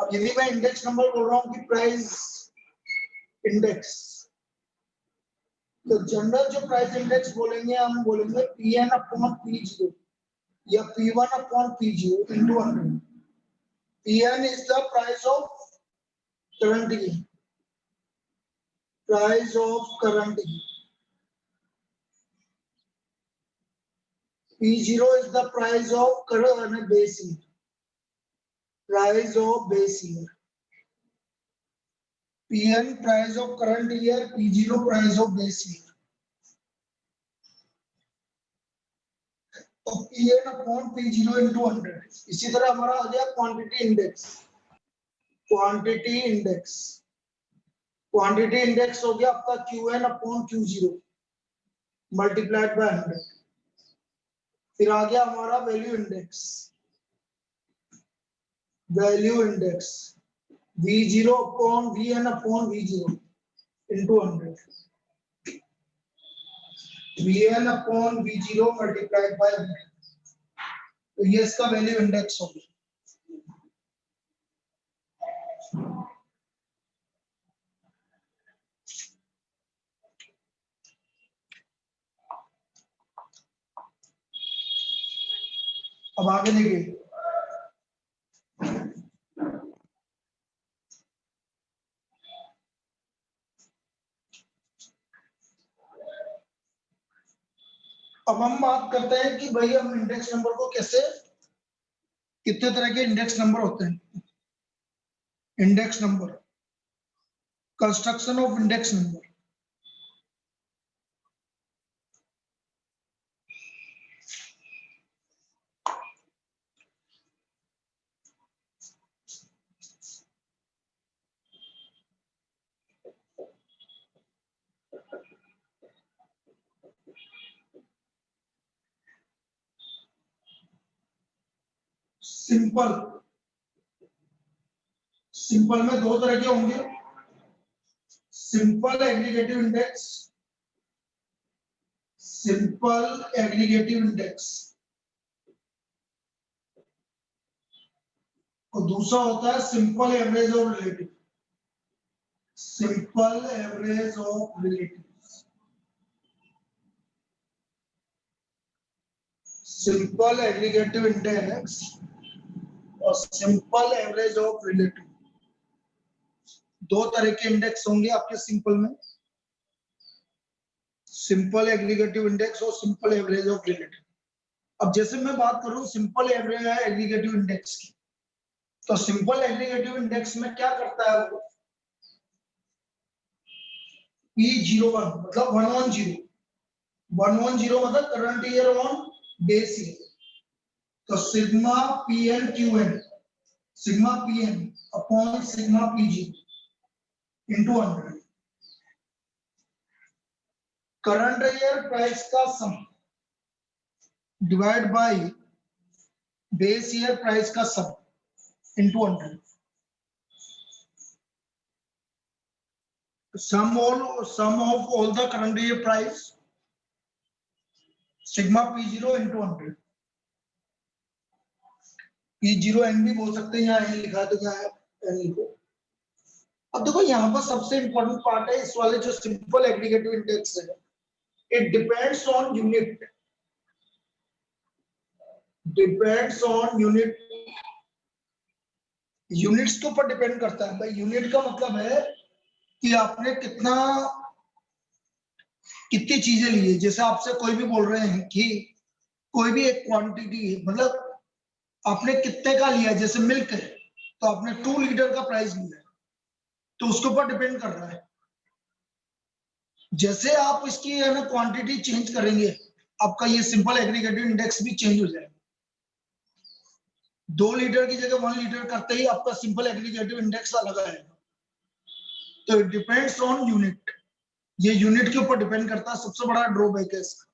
अब यदि मैं इंडेक्स नंबर बोल रहा हूँ कि प्राइस इंडेक्स, तो जनरल जो प्राइस इंडेक्स बोलेंगे हम बोलेंगे Pn अपॉन P0 या P1 upon P0 into 100। Pn is the price of current year, price of current year. P0 is the price of current base year, price of base year. Pn price of current year, P0 price of base year. तो Pn upon P0 into 100। इसी तरह हमारा आ गया quantity index. Quantity index, quantity index हो गया आपका Qn upon Q0 multiplied by 100। फिर आ गया हमारा value index, value index V0 upon Vn upon V0 into 100। Vn upon V0 multiplied by 100। तो ये इसका वैल्यू इंडेक्स होगा। अब आगे देखिए, अब हम बात करते हैं कि भाई हम इंडेक्स नंबर को कैसे, कितने तरह के इंडेक्स नंबर होते हैं। Index number, construction of index number. Simple, simple में दो तरह के होंगे, simple aggregative index, simple aggregative index, और दूसरा होता है simple average of relative, simple average of relative, simple aggregative index और सिंपल एवरेज ऑफ रिलेटिव। दो तरह के इंडेक्स होंगे आपके सिंपल में, सिंपल एग्रीगेटिव इंडेक्स और सिंपल एवरेज ऑफ रिलेटिव। अब जैसे मैं बात करूं सिंपल एवरेज एग्रीगेटिव इंडेक्स की, तो सिंपल एग्रीगेटिव इंडेक्स में क्या करता है वो, P01 मतलब 110, 110 मतलब current year on base year. तो sigma Pn Qn, sigma Pn upon sigma Pg into 100। Current year price का sum divide by base year price का sum into 100। sum of all the current year price sigma P0 into 100। P0 n भी बोल सकते हैं, यहाँ n लिखा है तो क्या है n लिखो। अब देखो यहाँ पर सबसे इंपॉर्टेंट पार्ट है इस वाले जो सिंपल एग्रीगेटिव इंडेक्स है, it depends on unit, depends on unit. Units के ऊपर डिपेंड करता है भाई। यूनिट का मतलब है कि आपने कितनी चीजें ली है। जैसे आपसे कोई भी बोल रहे हैं कि कोई भी एक क्वांटिटी है, मतलब आपने कितने का लिया, जैसे मिल्क है तो आपने 2 लीटर का प्राइस लिया है, तो उसके ऊपर डिपेंड कर रहा है। जैसे आप इसकी है ना क्वांटिटी चेंज करेंगे, आपका ये सिंपल एग्रीगेटिव इंडेक्स भी चेंज हो जाएगा। 2 लीटर की जगह 1 लीटर करते ही आपका सिंपल एग्रीगेटिव इंडेक्स अलग आएगा। तो इट डिपेंड्स ऑन यूनिट, ये यूनिट के ऊपर डिपेंड करता है। सबसे बड़ा ड्रॉबैक है इसका।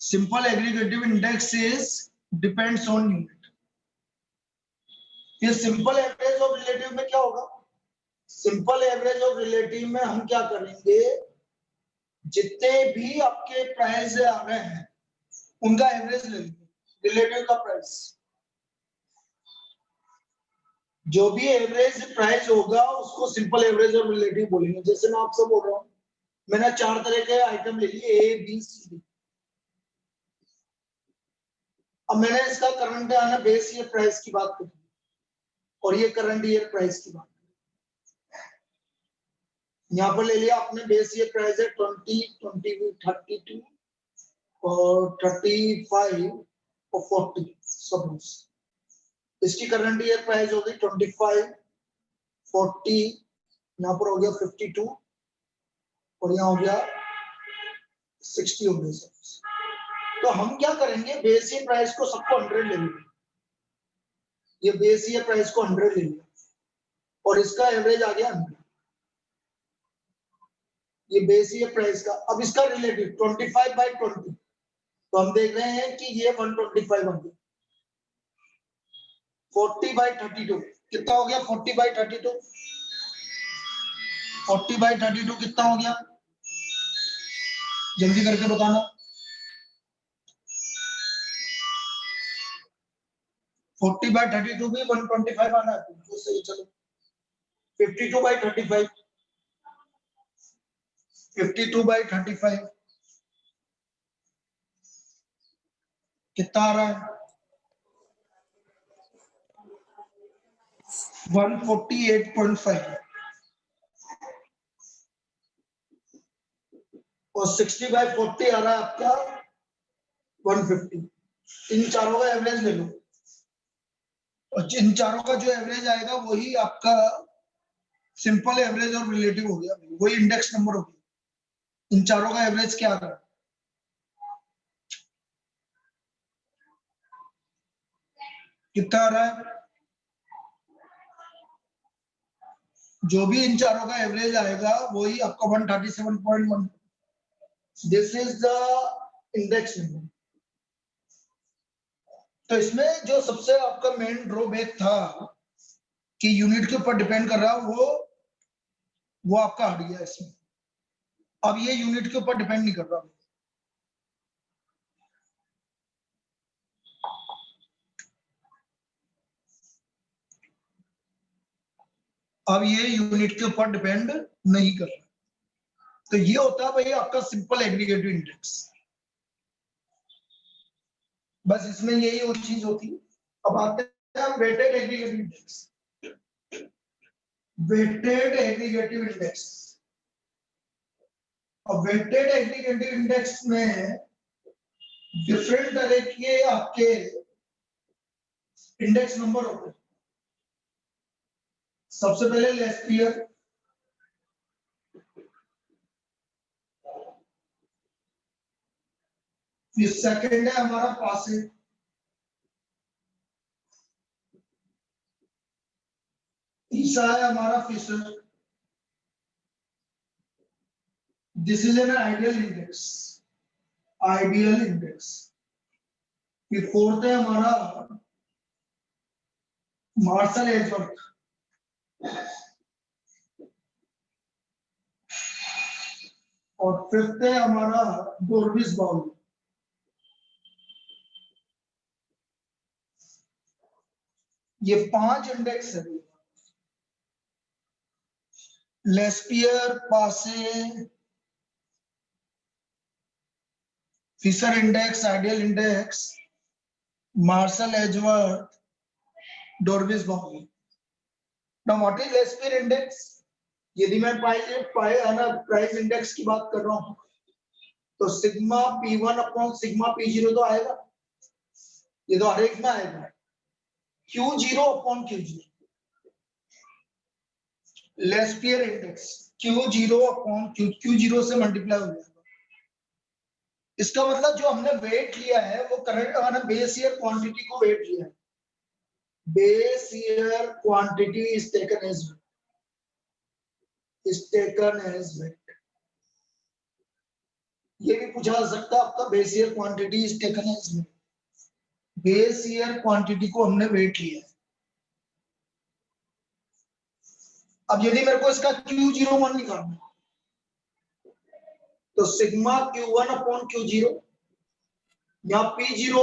Simple aggregative index is depends on unit. ये सिंपल एवरेज ऑफ रिलेटिव में क्या होगा, सिंपल एवरेज ऑफ रिलेटिव में हम क्या करेंगे, जितने भी आपके प्राइस आ रहे हैं उनका एवरेज ले लेंगे, रिलेटिव का प्राइस। जो भी एवरेज प्राइस होगा उसको सिंपल एवरेज और रिलेटिव बोलेंगे। जैसे मैं आपसे बोल रहा हूँ, मैंने 4 तरह के आइटम ले लिए ए बी सी डी। अब मैंने इसका करंट आना बेस ईयर प्राइस की बात करी और ये करंट ईयर प्राइस की बात, यहाँ पर ले लिया आपने बेस ईयर प्राइस है 20, 32 और 35 और 40 सपोज। इसकी करंट ईयर प्राइस होगी 25, 40, यहाँ पर हो गया 52 और यहाँ हो गया 60 हो गया। तो हम क्या करेंगे, बेस ईयर प्राइस को सबको 100 ले लेंगे। ये बेस ईयर प्राइस को 100 ले लिया और इसका एवरेज आ गया 100। ये बेस ईयर प्राइस का। अब इसका रिलेटिव 25/20, तो हम देख रहे हैं कि ये 125 आ गया। 40/32 कितना हो गया? 40/32, 40/32 कितना हो गया? जल्दी करके बताना। 40/32 भी 125 आना है तो सही। चलो 52/35, 52/35 कितना आ रहा है? 148.5 और 60/40 आ रहा है आपका 150। इन चारों का एवरेज ले लो और इन चारों का जो एवरेज आएगा वही आपका सिंपल एवरेज और रिलेटिव हो गया, वही इंडेक्स नंबर हो गया। इन चारों का एवरेज क्या आ रहा है? कितना आ रहा है? जो भी इन चारों का एवरेज आएगा वही आपका 137.1। This is the index number. तो इसमें जो सबसे आपका मेन ड्रॉबैक था कि यूनिट के ऊपर डिपेंड कर रहा, वो आपका हट गया इसमें। अब ये यूनिट के ऊपर डिपेंड नहीं कर रहा। अब ये यूनिट के ऊपर डिपेंड नहीं कर रहा। तो ये होता है भाई आपका सिंपल एग्रीगेटिव इंडेक्स। बस इसमें यही और चीज होती है। अब आते हैं weighted aggregative index. Weighted aggregative index. अब वेटेड एग्रीगेटिव इंडेक्स में डिफरेंट तरह के आपके इंडेक्स नंबर होते हैं। सबसे पहले लेस्पियर, फिर सेकंड है हमारा पासे, तीसरा है हमारा Fisher. This is an ideal index, ideal index. फिर फोर्थ है हमारा मार्शल एजवर्थ। और फिफ्थ है हमारा डोर्बिस बाउल। ये 5 इंडेक्स है। Laspeyres, Paasche, Fisher index, ideal index, Marshall Edgeworth, Dorbish Bowley. Now what is Laspeyres index? यदि मैं प्राइस इंडेक्स की बात कर रहा हूं तो sigma P1 upon sigma P0 तो आएगा, ये तो हर एक में आएगा। Q0 upon Q0, Laspeyres index Q0 upon Q0 से मल्टीप्लाई हो जाएगा। इसका मतलब जो हमने वेट लिया है वो करंट बेस ईयर क्वांटिटी को वेट लिया है। Base year quantity is taken as weight. ये भी पूछा जा सकता है आपका, base year quantity is taken as weight. Base year quantity को हमने वेट लिया है। अब यदि मेरे को इसका Q01 निकालना तो सिग्मा Q1 अपॉन Q0, या P0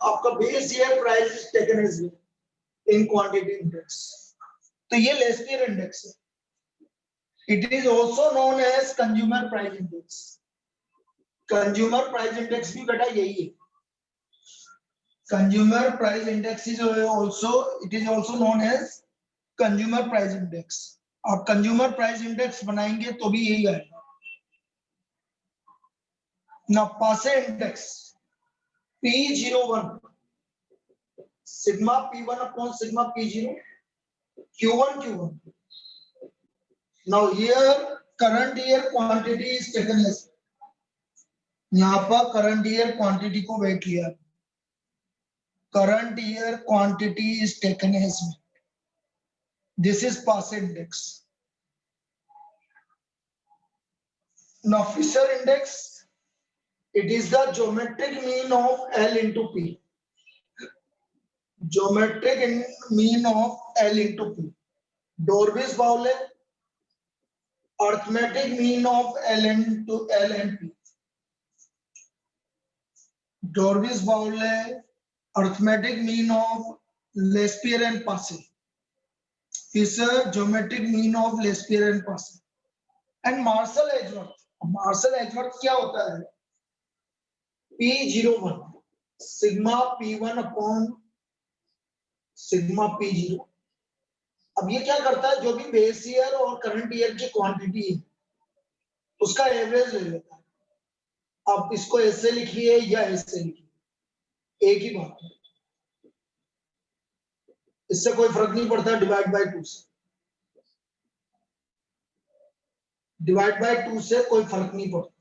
आपका base year price is taken as weight in quantity index. तो ये लेस्पियर इंडेक्स है. It is also known as consumer price index. Consumer price index भी बेटा यही है. Consumer price index is also, it is also known as consumer price index. आप consumer price index बनाएंगे तो भी यही आएगा. ना Paasche index P01 sigma P1 upon sigma P0 Q1. Now here current year quantity is taken as, यहाँ पर current year quantity को वेट लिया. Current year quantity is taken as, this is Paasche index. Now Fisher index, it is the geometric mean of L into P. Geometric mean of L into P. Dorvis-Bowley, arithmetic mean of L into L and P. Dorvis-Bowley, arithmetic mean of Lespier and Passey. Fisher, geometric mean of Lespier and Passey. And Marshall-Edgeworth. Marshall-Edgeworth क्या होता है? P01 sigma P1 upon sigma P0. अब ये क्या करता है, जो भी बेस ईयर और करंट ईयर की क्वांटिटी है उसका एवरेज ले लेता है. आप इसको ऐसे लिखिए या ऐसे लिखिए, एक ही बात है. इससे कोई फर्क नहीं पड़ता. डिवाइड बाय 2 से, डिवाइड बाय 2 से कोई फर्क नहीं पड़ता.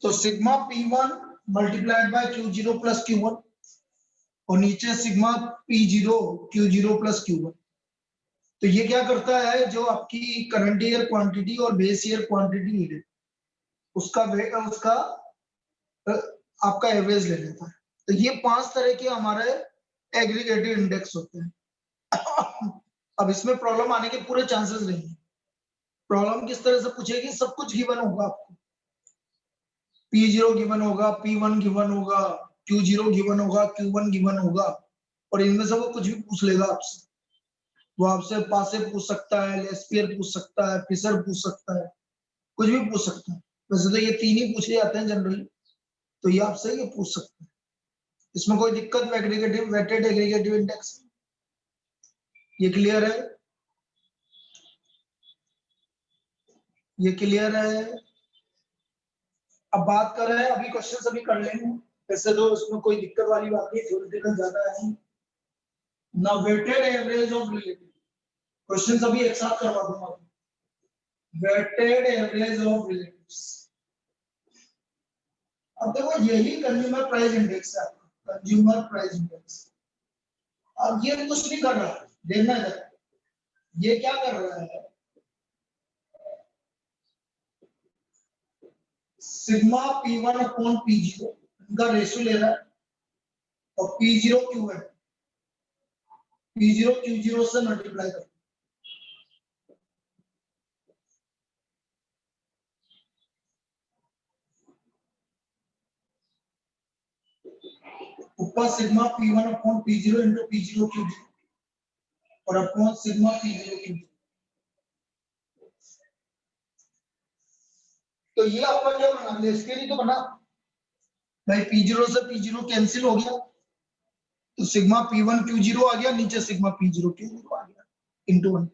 तो sigma P1 multiplied by Q0 plus Q1 और नीचे sigma P0 Q0 plus Q1. तो ये क्या करता है, जो आपकी करंट ईयर क्वांटिटी और बेस ईयर क्वांटिटी है उसका आपका एवरेज ले लेता है. तो ये 5 तरह के हमारे एग्रीगेटिव इंडेक्स होते हैं. अब इसमें प्रॉब्लम आने के पूरे चांसेस नहीं है. प्रॉब्लम किस तरह से पूछेगी, सब कुछ गिवन होगा आपको. P0 गिवन होगा, P1 गिवन होगा, Q0 गिवन होगा, Q1 गिवन होगा, और इनमें से वो कुछ भी पूछ लेगा आपसे. वो आपसे पासे पूछ सकता है, लेस्पियर पूछ सकता है, फिशर पूछ सकता है, कुछ भी पूछ सकता है. वैसे तो ये 3 ही पूछे जाते हैं जनरली, तो ये आपसे ये पूछ सकते हैं. इसमें कोई दिक्कत एग्रीगेटिव वेटेड एग्रीगेटिव इंडेक्स, ये क्लियर है? ये क्लियर है? अब बात कर रहे हैं, अभी क्वेश्चन सभी कर लेंगे. वैसे तो उसमें कोई दिक्कत वाली बात नहीं, थ्योरेटिकल ज्यादा है. ना weighted average of relative, question सभी एक साथ करवा दूंगा. Weighted average of relatives. अब देखो यही कंज्यूमर प्राइस इंडेक्स है, कंज्यूमर प्राइस इंडेक्स. अब ये कुछ नहीं कर रहा है, देखना है ये क्या कर रहा है. सिग्मा P1 अपॉन P0 इनका रेशियो ले रहा है, और P0 क्यू है, P0 Q0 से मल्टीप्लाई कर. ऊपर sigma P1 upon P0 into P0 Q0 और अपॉन सिग्मा P0 Q0. तो ये आपका क्या बना, लेस्पियर ही तो बना भाई. P0 से P0 कैंसिल हो गया, तो सिग्मा P1 Q0 आ गया, नीचे सिग्मा P0 Q0 आ गया इंटू 1.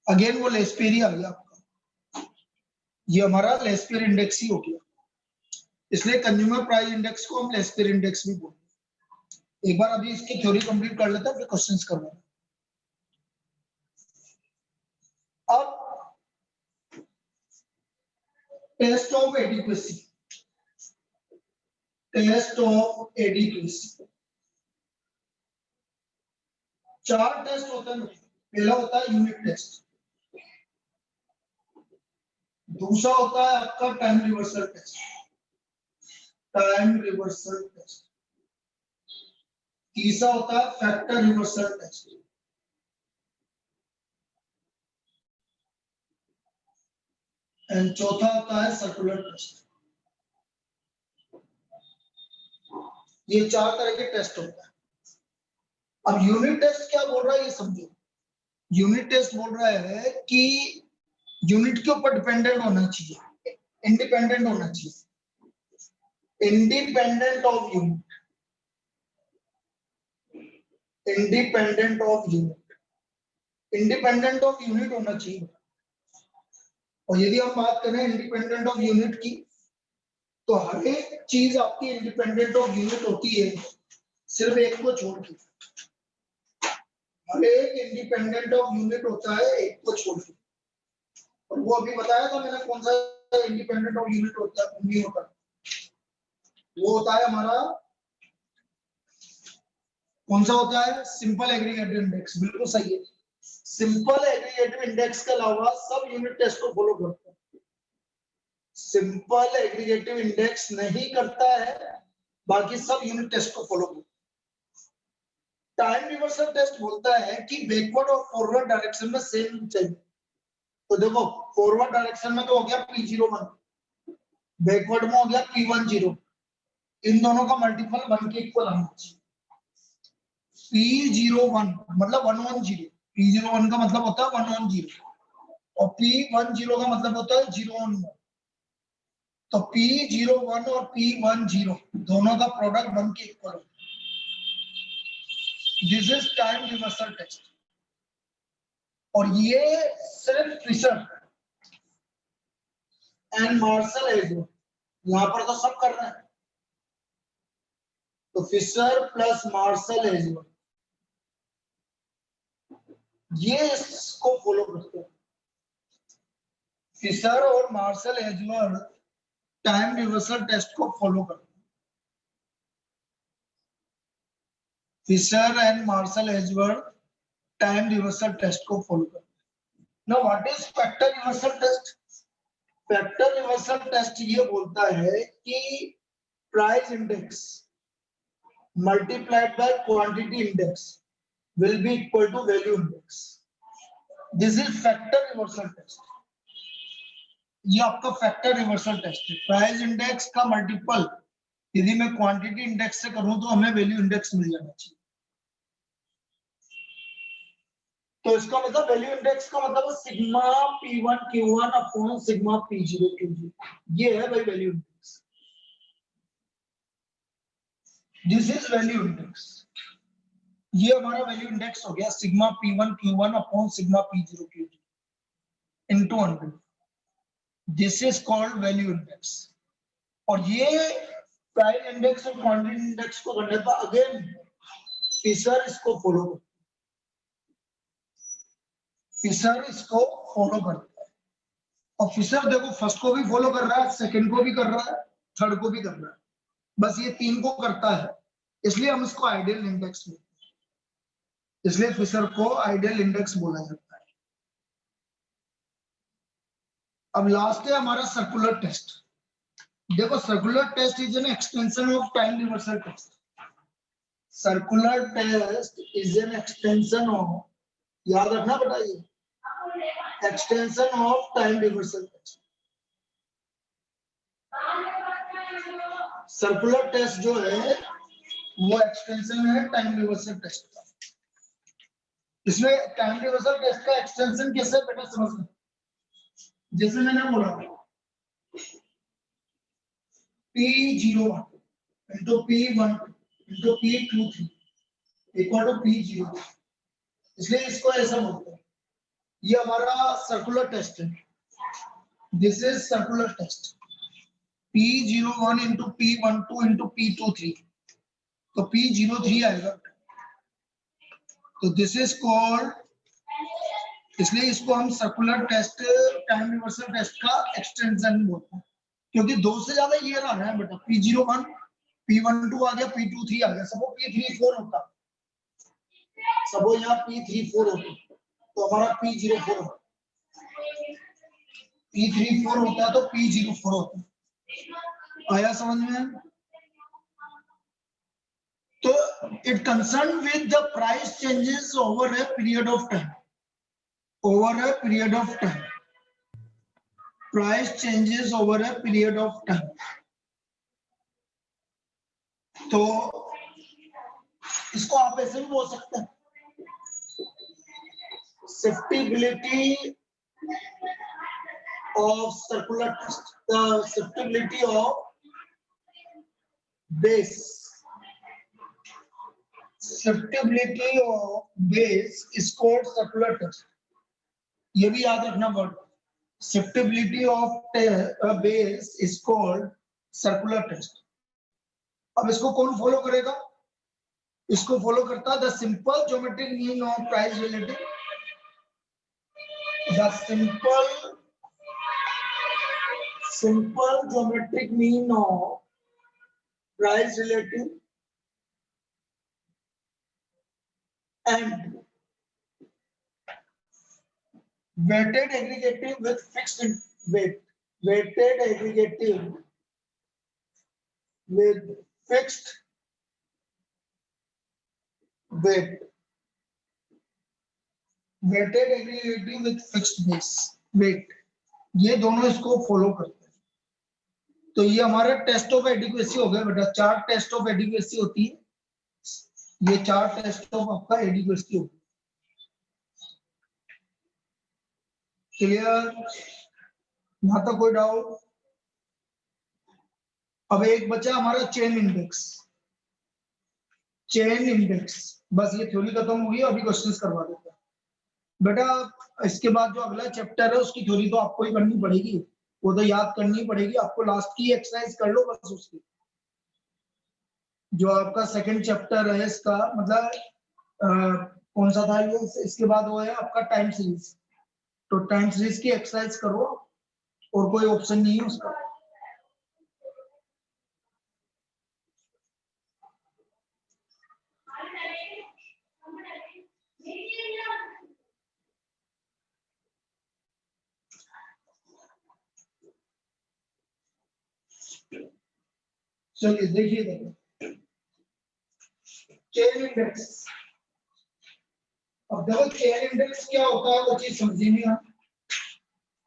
अगेन वो लेस्पियर ही आ गया आपका. ये हमारा लेस्पियर इंडेक्स ही हो गया. इसलिए कंज्यूमर प्राइस इंडेक्स को हम लेस्पियर इंडेक्स भी बोलते हैं. एक बार अभी इसकी थ्योरी कंप्लीट कर लेते हैं, फिर क्वेश्चंस करवा. अब test of adequacy, test of adequacy. 4 test होते हैं. पहला होता है यूनिट टेस्ट, दूसरा होता है आपका time reversal test, time reversal test. तीसरा होता है फैक्टर रिवर्सल टेस्ट. एंड चौथा होता है सर्कुलर टेस्ट. ये 4 तरह के टेस्ट होते हैं. अब यूनिट टेस्ट क्या बोल रहा है ये समझो. यूनिट टेस्ट बोल रहा है कि यूनिट के ऊपर डिपेंडेंट होना चाहिए, इंडिपेंडेंट होना चाहिए, independent of unit, independent of unit, independent of unit होना चाहिए। और यदि हम बात करें इंडिपेंडेंट ऑफ यूनिट की, तो हर एक चीज आपकी इंडिपेंडेंट ऑफ यूनिट होती है, सिर्फ एक को छोड़ के। हर एक इंडिपेंडेंट ऑफ यूनिट होता है एक को छोड़ के। और वो अभी बताया था मैंने कौन सा इंडिपेंडेंट ऑफ यूनिट होता है, नहीं होता। वो होता है हमारा, कौन सा होता है, सिंपल एग्रीगेटिव इंडेक्स। बिल्कुल सही है। सिंपल एग्रीगेटिव इंडेक्स के अलावा सब यूनिट टेस्ट को फॉलो करता है। सिंपल एग्रीगेटिव इंडेक्स नहीं करता है, बाकी सब यूनिट टेस्ट को फॉलो करता है। टाइम रिवर्सल टेस्ट बोलता है कि बैकवर्ड और फॉरवर्ड डायरेक्शन में सेम चाहिए। तो देखो, फॉरवर्ड डायरेक्शन में तो हो गया P01, बैकवर्ड में हो गया P10, इन दोनों का मल्टीपल 1 के इक्वल आना चाहिए। P01 मतलब 110, P01 का मतलब होता है 110, और P10 का मतलब होता है 011। तो P01 और P10 दोनों का प्रोडक्ट 1 के इक्वल होता है। This is time reversal test. और ये सिर्फ फिशर एंड मार्शल है जो यहाँ पर तो सब कर रहे हैं। तो फिशर प्लस मार्शल है जो ये इसको फॉलो करते हैं। फिशर और Marshall Edgeworth time reversal test को फॉलो करते हैं। Fisher and Marshall Edgeworth time reversal test को फॉलो करते हैं। Now what is factor reversal test? Factor reversal test ये बोलता है कि price index multiplied by quantity index will be equal to value index. This is factor reversal test. ये आपका factor reversal test है। प्राइस इंडेक्स का multiple यदि मैं क्वांटिटी इंडेक्स से करूं तो हमें वैल्यू इंडेक्स मिल जाना चाहिए। तो इसका मतलब वैल्यू इंडेक्स का मतलब sigma P1 Q1 upon sigma P0 Q0, ये है भाई value index. This is value index. ये हमारा वैल्यू इंडेक्स हो गया sigma P1 Q1 upon sigma P0 Q0 into 100। This is called value index. और ये प्राइस इंडेक्स और क्वांटिटी इंडेक्स को करने पर अगेन फिशर इसको फॉलो करता है। फिशर इसको फॉलो करता है। और फिशर देखो फर्स्ट को भी फॉलो कर रहा है, सेकंड को भी कर रहा है, थर्ड को भी कर रहा है, बस ये तीन को करता है, इसलिए हम इसको आइडियल इंडेक्स बोलते हैं। इसलिए फिशर को आइडियल इंडेक्स बोला जाता है। अब लास्ट है हमारा सर्कुलर टेस्ट। देखो, circular test is an extension of time reversal test. Circular test is an extension of, याद रखना बेटा, ये extension of time reversal test. Circular test जो है वो एक्सटेंशन है टाइम रिवर्सल टेस्ट का। इसमें टाइम रिवर्सल टेस्ट का एक्सटेंशन कैसे बेटा समझना, जैसे मैंने बोला P01 into P1 into P23 equal to P0, इसलिए इसको ऐसा बोलते हैं। ये हमारा सर्कुलर टेस्ट है। This is circular test. P01 into P12 into P23, तो P03 आएगा। तो दिस इज कॉल्ड, इसलिए इसको हम circular test time reversal test का एक्सटेंशन बोलते हैं, क्योंकि दो से ज्यादा ईयर आ रहे हैं बेटा। P01 P12 आ गया, P23 आ गया, सबको P34 होता, सबको यहाँ P34 होता, तो हमारा P04 होता, P34 होता तो P04 होता। आया समझ में? तो it concern with the price changes over a period of time, over a period of time, price changes over a period of time. तो इसको आप ऐसे भी बोल सकते हैं, shiftability of circular test, the shiftability of base, shiftability of base is called circular test. ये भी याद रखना word, shiftability of base is called circular test. अब इसको कौन फॉलो करेगा? इसको फॉलो करता है the simple geometric mean of price relative, the simple geometric mean of price relative and weighted aggregative with fixed weight, weighted aggregative with fixed weight, weighted aggregative with fixed base weight, ये दोनों इसको follow करते हैं। तो ये हमारा test of adequacy हो गया बेटा, 4 टेस्ट ऑफ एडिक्वेसी होती है, ये 4 टेस्ट ऑफ आपका एडिक्वेसी हो गया। क्लियर? यहां तक कोई डाउट? अब एक बचा हमारा चेन इंडेक्स, चेन इंडेक्स, बस ये थ्योरी खत्म हुई, अभी क्वेश्चंस करवा देते हैं बेटा। इसके बाद जो अगला चैप्टर है उसकी थ्योरी तो आपको ही करनी पड़ेगी, वो तो याद करनी पड़ेगी आपको, लास्ट की एक्सरसाइज कर लो बस उसकी। जो आपका सेकंड चैप्टर है इसका मतलब कौन सा था ये, इसके बाद वो है आपका टाइम सीरीज, तो टाइम सीरीज की एक्सरसाइज करो और कोई ऑप्शन नहीं है उसका। चलिए देखिए चेन इंडेक्स। अब देखो चेन इंडेक्स क्या होता है वो चीज समझी नहीं आप।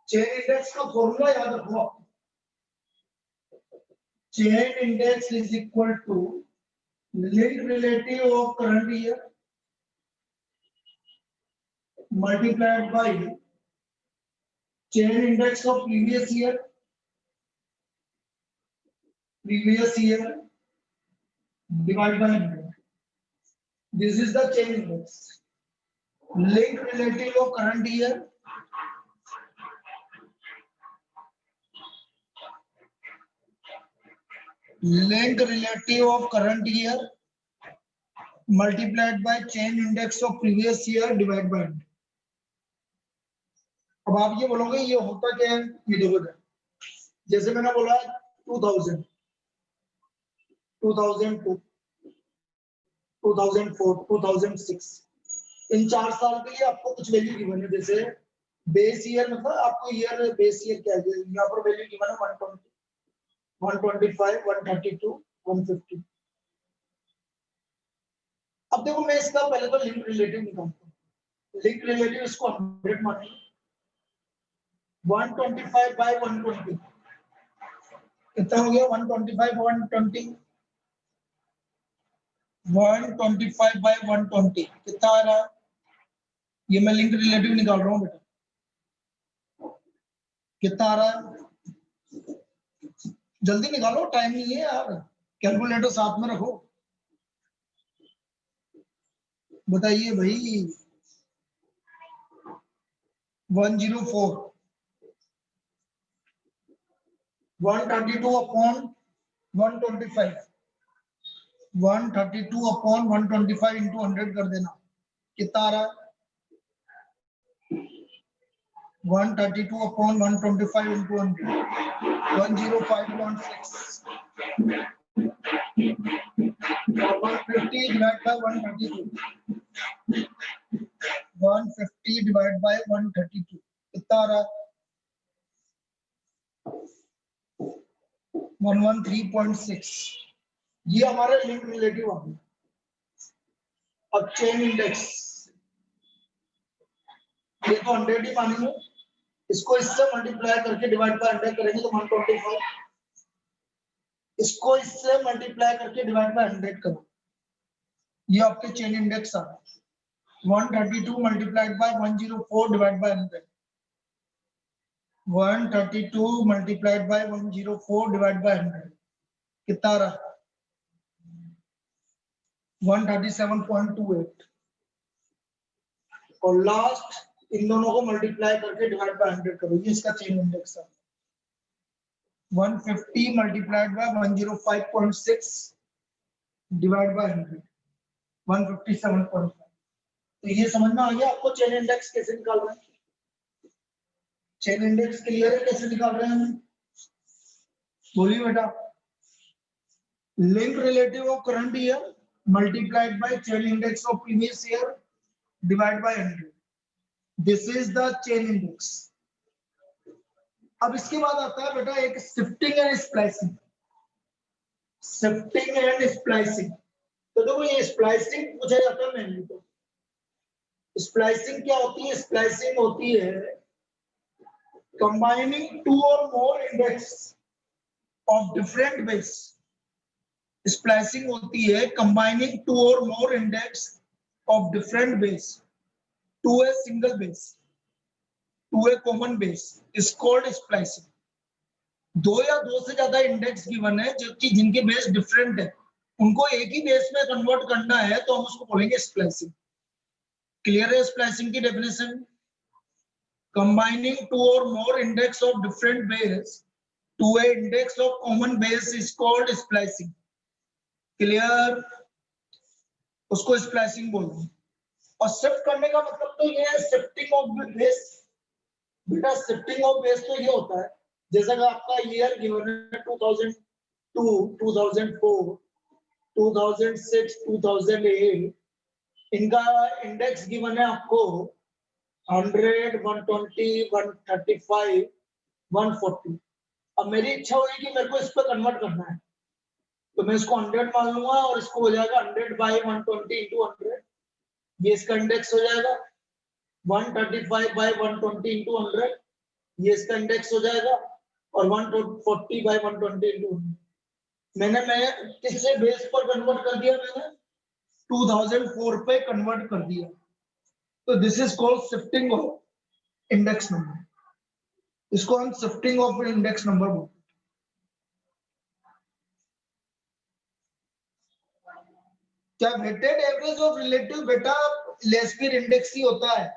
चेन इंडेक्स का फॉर्मूला याद रखो, chain index is equal to link relative of current year multiplied by chain index of previous year divided by 100. This is the chain index. Link relative of current year multiplied by chain index of previous year divided by 100. अब आप ये बोलोगे ये होता क्या है, ये देखो जैसे मैंने बोला 2000, 2002, 2004, 2006, इन 4 साल के लिए आपको कुछ वैल्यू गिवन है, जैसे बेस ईयर मतलब आपको ईयर बेस ईयर क्या है, यहाँ पर वैल्यू गिवन है 120, 125, 132, 150। अब देखो मैं इसका पहले तो लिंक रिलेटिव निकालता हूँ, लिंक रिलेटिव इसको 100 मानिए, 125 बाय 120 कितना हो गया, 125 120, 125 बाय 120 कितना आ रहा है, ये मैं लिंक रिलेटिव निकाल रहा हूँ बेटा, कितना आ रहा है, जल्दी निकालो, टाइम नहीं है यार, कैलकुलेटर साथ में रखो, बताइए भाई। 104, 132 अपॉन 125, 132 अपॉन 125 इंटू 100 कर देना, कितना आ रहा है, 132 upon 125 into 100, 105.6, 150 divide by 132, 150 divide by 132 कितना आ रहा है, 113.6, ये हमारा लिंक रिलेटिव आ गया। अब चेन इंडेक्स ये तो 100 ही मानेंगे, इसको इससे मल्टीप्लाई करके डिवाइड बाय 100 करेंगे तो 125, इसको इससे मल्टीप्लाई करके डिवाइड बाय 100 करो, ये आपके चेन इंडेक्स आ रहा है। 132 multiplied by 104 divide by 100, 132 multiplied by 104 divide by 100 कितना रहा? 137.28। और लास्ट इन दोनों को मल्टीप्लाई करके डिवाइड बाय 100 करो, ये इसका चेन इंडेक्स है। 150 मल्टीप्लाइड बाय 105.6 डिवाइड बाय 100, 157.5। तो ये समझ में आ गया आपको चेन इंडेक्स कैसे निकाल रहे हैं? चेन इंडेक्स क्लियर है कैसे निकाल रहे हैं हम? बोलिए बेटा। Link relative of current year multiplied by chain index of previous year divide by 100, this is the chain index. अब इसके बाद आता है बेटा एक shifting and splicing. Shifting and splicing, तो देखो ये स्प्लाइसिंग पूछा जाता है मेनली। तो स्प्लाइसिंग क्या होती है? स्प्लाइसिंग होती है कंबाइनिंग टू और more index of different base. Splicing होती है कंबाइनिंग टू और more index of different base to a single base, to a common base is called splicing. दो या दो से ज्यादा इंडेक्स गिवन है जो कि जिनके बेस डिफरेंट है, उनको एक ही बेस में कन्वर्ट करना है तो हम उसको बोलेंगे स्प्लाइसिंग। क्लियर है स्प्लाइसिंग की डेफिनेशन? कंबाइनिंग टू और more index of different base to a index of common base is called splicing. Clear? उसको स्प्लाइसिंग बोलते हैं। और शिफ्ट करने का मतलब तो ये है शिफ्टिंग ऑफ बेस। बेटा शिफ्टिंग ऑफ बेस तो ये होता है जैसा कि आपका ईयर गिवन है 2002, 2004, 2006, 2008, इनका इंडेक्स गिवन है आपको 100, 120, 135, 140। अब मेरी इच्छा हुई कि मेरे को इस पर कन्वर्ट करना है, तो मैं इसको 100 मान लूंगा और इसको हो जाएगा 100 बाई 120 इंटू 100, ये इसका इंडेक्स हो जाएगा। 135 बाई 120 इंटू 100, ये इसका इंडेक्स हो जाएगा। और 140 बाई 120 इंटू 100, मैं किससे बेस पर कन्वर्ट कर दिया? मैंने 2004 पे कन्वर्ट कर दिया। तो this is called shifting of index number. इसको हम शिफ्टिंग ऑफ इंडेक्स नंबर बोलते हैं। क्या वेटेड एवरेज ऑफ रिलेटिव बेटा लेस्पियर इंडेक्स ही होता है?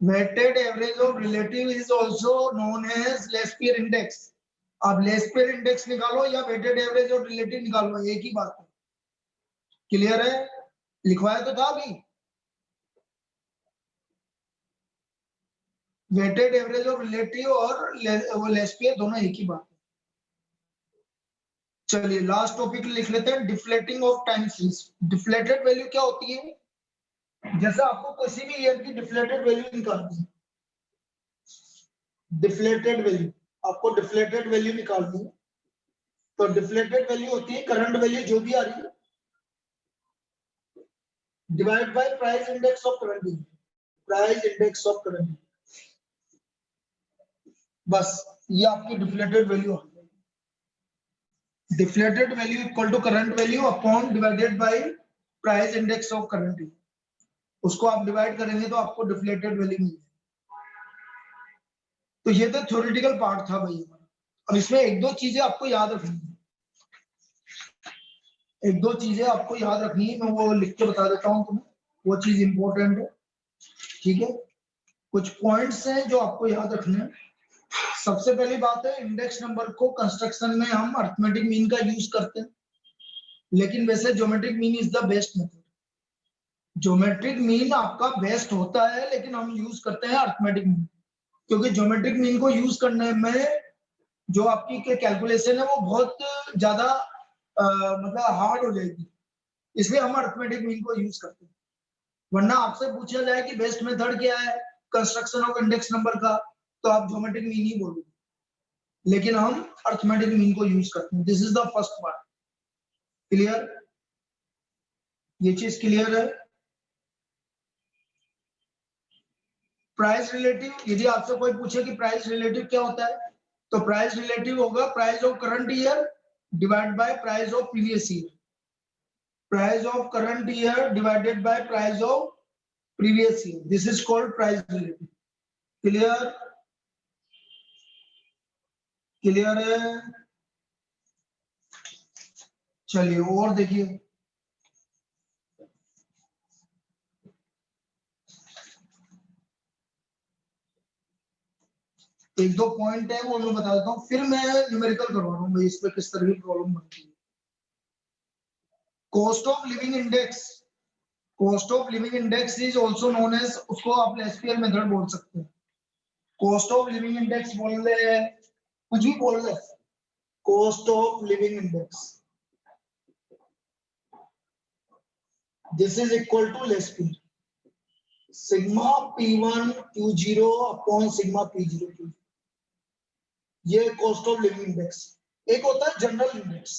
Weighted average of relative is also known as Laspeyres index. आप लेस्पियर इंडेक्स निकालो या वेटेड एवरेज ऑफ रिलेटिव निकालो, एक ही बात है। क्लियर है? लिखवाया तो था अभी। वेटेड एवरेज ऑफ रिलेटिव और लेस्पियर दोनों एक ही बात है। चलिए लास्ट टॉपिक लिख लेते हैं, deflating of time series. Deflated value क्या होती है? जैसा आपको किसी भी ईयर की डिफ्लेटेड वैल्यू निकालनी है, डिफ्लेटेड वैल्यू, आपको डिफ्लेटेड वैल्यू निकालनी है, तो डिफ्लेटेड वैल्यू होती है करंट वैल्यू जो भी आ रही है divide by price index of current year, price index of current year. बस ये आपकी डिफ्लेटेड वैल्यू है। Deflated value equal to current value upon divided by price index of current year. उसको आप डिवाइड करेंगे तो आपको डिफ्लेटेड वैल्यू मिलेगी। तो ये तो थ्योरेटिकल पार्ट था भाई। अब इसमें एक दो चीजें आपको याद रखनी है, एक दो चीजें आपको याद रखनी है, मैं वो लिख के बता देता हूँ तुम्हें, वो चीज इंपॉर्टेंट है। ठीक है, कुछ पॉइंट्स हैं जो आपको याद रखने हैं। सबसे पहली बात है, इंडेक्स नंबर को कंस्ट्रक्शन में हम अरिथमेटिक मीन का यूज करते हैं, लेकिन वैसे geometric mean is the best method. Geometric mean आपका बेस्ट होता है, लेकिन हम यूज करते हैं अरिथमेटिक मीन, क्योंकि ज्योमेट्रिक मीन को यूज करने में जो आपकी कैलकुलेशन है वो बहुत ज्यादा मतलब हार्ड हो जाएगी, इसलिए हम अरिथमेटिक मीन को यूज करते हैं। वरना आपसे पूछा जाए कि बेस्ट मेथड क्या है कंस्ट्रक्शन ऑफ इंडेक्स नंबर का, तो आप ज्योमेट्रिक मीन ही बोलोगे, लेकिन हम अरिथमेटिक मीन को यूज करते हैं। This is the first part. Clear? ये चीज क्लियर है? प्राइस रिलेटिव, यदि आपसे कोई पूछे कि प्राइस रिलेटिव क्या होता है, तो प्राइस रिलेटिव होगा price of current year divide by price of previous year. Price of current year divided by price of previous year. This is called price relative. Clear? Clear है? चलिए और देखिए, एक दो पॉइंट है वो मैं बता देता हूँ, फिर मैं न्यूमेरिकल करवा रहा हूँ भाई, इस पे किस तरह की प्रॉब्लम बनती है। Cost of living index, cost of living index is also known as, उसको आप एसपीएल मेथड बोल सकते हैं। कॉस्ट ऑफ लिविंग इंडेक्स बोल रहे हैं, कुछ भी बोल रहे, cost of living index, this is equal to less P sigma P1 Q0 upon sigma P0 Q, ये कॉस्ट ऑफ लिविंग इंडेक्स। एक होता है जनरल इंडेक्स,